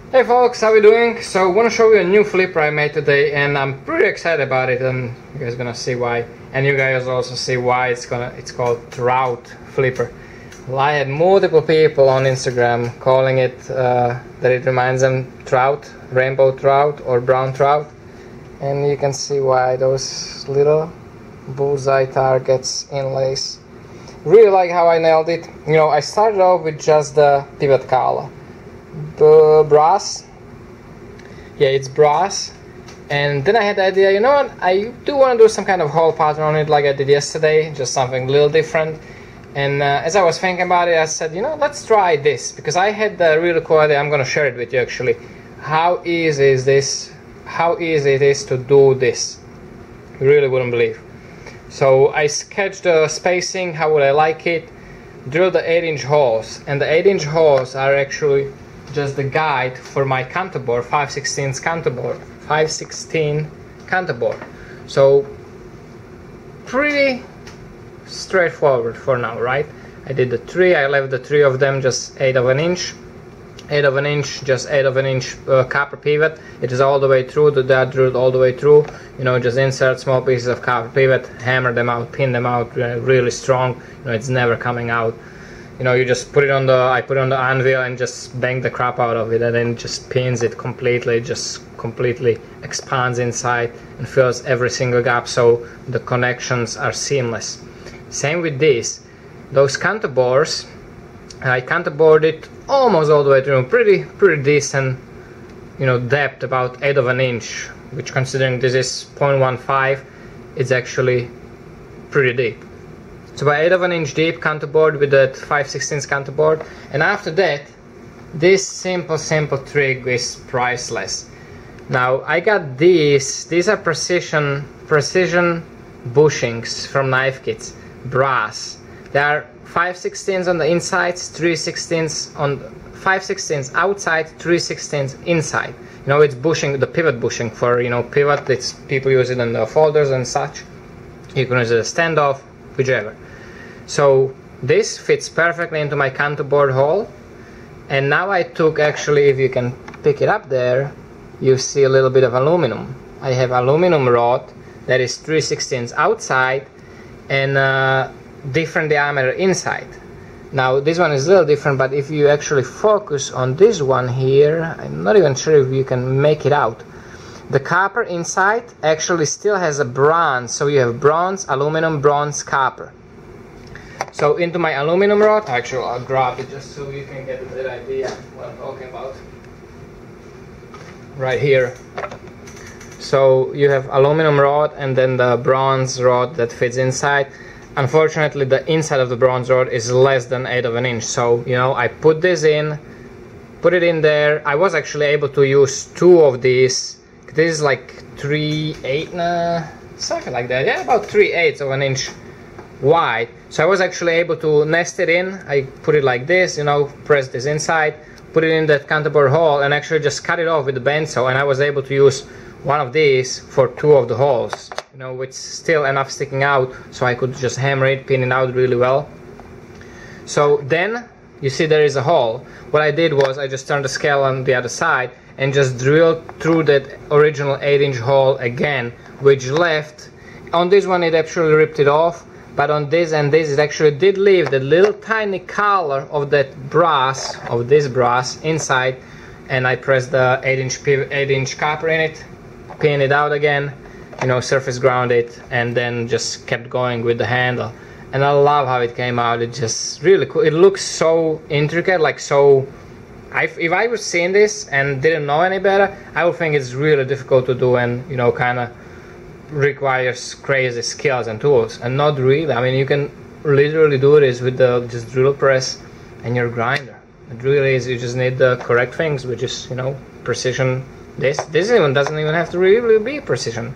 Hey folks, how we doing? So I want to show you a new flipper I made today, and I'm pretty excited about it, and you guys gonna see why, and you guys also see why it's called Trout flipper. Well, I had multiple people on Instagram calling it that it reminds them trout, rainbow trout or brown trout, and you can see why. Those little bullseye targets, inlays. Really like how I nailed it. You know, I started off with just the pivot collar. Brass, yeah, it's brass, and then I had the idea, you know what, I do want to do some kind of hole pattern on it like I did yesterday, just something a little different. And as I was thinking about it, I said, you know, let's try this, because I had the really cool idea. I'm going to share it with you actually. How easy is this? How easy it is to do this? You really wouldn't believe. So I sketched the spacing, how would I like it, drilled the 8-inch holes, and the 8-inch holes are actually just the guide for my counterboard, 5/16 counterboard, 5/16 counterboard. So pretty straightforward for now, right? I did the three, I left the three of them just 1/8 of an inch, 1/8 of an inch, just 1/8 of an inch copper pivot. It is all the way through, that drilled all the way through. You know, just insert small pieces of copper pivot, hammer them out, pin them out really strong. You know, it's never coming out. You know, you just put it on the, I put it on the anvil and just bang the crap out of it, and then just pins it completely, just completely expands inside and fills every single gap, so the connections are seamless. Same with this. Those counterbores, I counterboarded almost all the way through, pretty decent, you know, depth, about 1/8 of an inch, which considering this is 0.15, it's actually pretty deep. So by 1/8 of an inch deep counterboard with that 5/16 counterboard, and after that, this simple trick is priceless. Now I got these are precision bushings from knife kits, brass. They are 5/16 on the insides, 3/16 on 5/16 outside, 3/16 inside. You know, it's bushing, the pivot bushing for, you know, pivot. It's people use it in the folders and such. You can use it as standoff, whichever. So this fits perfectly into my counterboard hole, and now I took, actually, if you can pick it up there, you see a little bit of aluminum. I have aluminum rod that is 3/16 outside and different diameter inside. Now this one is a little different, but if you actually focus on this one here, I'm not even sure if you can make it out. The copper inside actually still has a bronze, so you have bronze, aluminum, bronze, copper. So into my aluminum rod, actually I'll grab it just so you can get a good idea what I'm talking about. Right here. So you have aluminum rod and then the bronze rod that fits inside. Unfortunately, the inside of the bronze rod is less than 1/8 of an inch. So, you know, I put this in, put it in there. I was actually able to use 2 of these. This is like 3/8, something like that. Yeah, about 3/8 of an inch wide. So I was actually able to nest it in. I put it like this, you know, press this inside, put it in that counterboard hole, and actually just cut it off with the bandsaw, and I was able to use one of these for 2 of the holes, you know, with still enough sticking out, so I could just hammer it, pin it out really well. So then you see there is a hole. What I did was I just turned the scale on the other side and just drilled through that original 8-inch hole again, which left on this one, it actually ripped it off. But on this and this, it actually did leave the little tiny collar of that brass, of this brass inside, and I pressed the 8-inch copper in it, pin it out again, you know, surface ground it, and then just kept going with the handle. And I love how it came out. It's just really cool. It looks so intricate, like so. If I was seeing this and didn't know any better, I would think it's really difficult to do, and, you know, kind of requires crazy skills and tools, and not really. I mean, you can literally do this with the just drill press and your grinder. It really is. You just need the correct things, which is, you know, precision. This even doesn't even have to really be precision.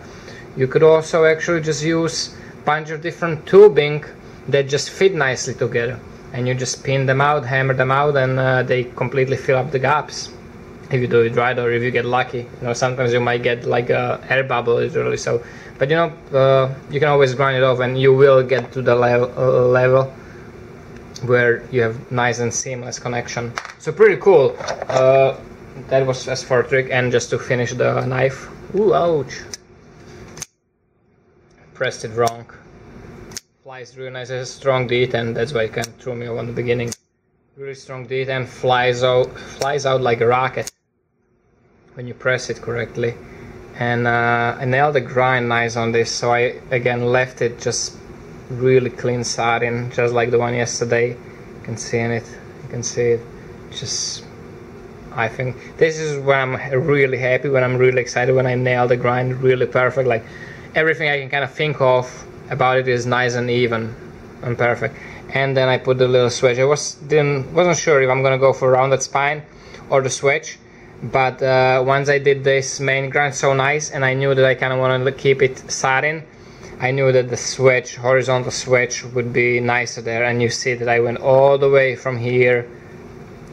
You could also actually just use a bunch of different tubing that just fit nicely together, and you just pin them out, hammer them out, and they completely fill up the gaps. If you do it right, or if you get lucky, you know, sometimes you might get like a air bubble, literally. So, but you know, you can always grind it off, and you will get to the level where you have nice and seamless connection. So pretty cool. that was as for a trick, and just to finish the knife. Ooh, ouch! Pressed it wrong. Flies really nice. It has a strong detent, that's why it kind of threw me off in the beginning. Really strong detent, flies out like a rocket when you press it correctly. And I nailed the grind nice on this, so I again left it just really clean satin, just like the one yesterday. You can see in it, you can see it. Just, I think this is when I'm really happy, when I'm really excited, when I nail the grind really perfect. Like everything I can kind of think of about it is nice and even and perfect. And then I put the little switch. I wasn't sure if I'm gonna go for rounded spine or the switch, but once I did this main grind so nice, and I knew that I kind of wanted to keep it satin, I knew that the switch, horizontal switch, would be nicer there. And you see that I went all the way from here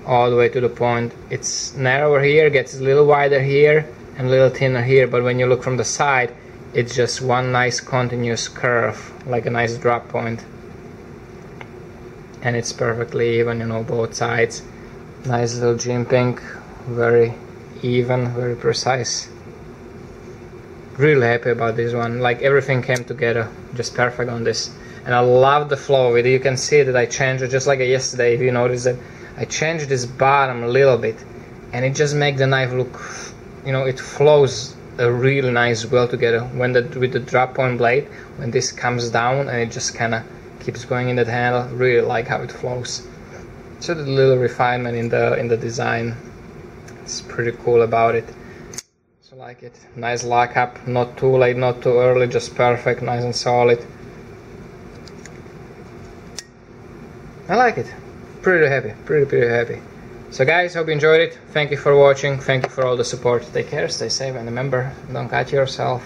all the way to the point. It's narrower here, gets a little wider here and a little thinner here, but when you look from the side, it's just one nice continuous curve, like a nice drop point. And it's perfectly even, you know, both sides. Nice little jimping, very even, very precise. Really happy about this one. Like everything came together just perfect on this. And I love the flow of it. You can see that I changed it just like yesterday. If you notice that I changed this bottom a little bit, and it just makes the knife look, you know, it flows really nice well together. When with the drop point blade, when this comes down and it just kind of keeps going in that handle, really like how it flows. So the little refinement in the design, it's pretty cool about it. So like it, nice lockup, not too late, not too early, just perfect, nice and solid. I like it. Pretty happy, pretty happy. So guys, hope you enjoyed it. Thank you for watching. Thank you for all the support. Take care, stay safe, and remember, don't cut yourself.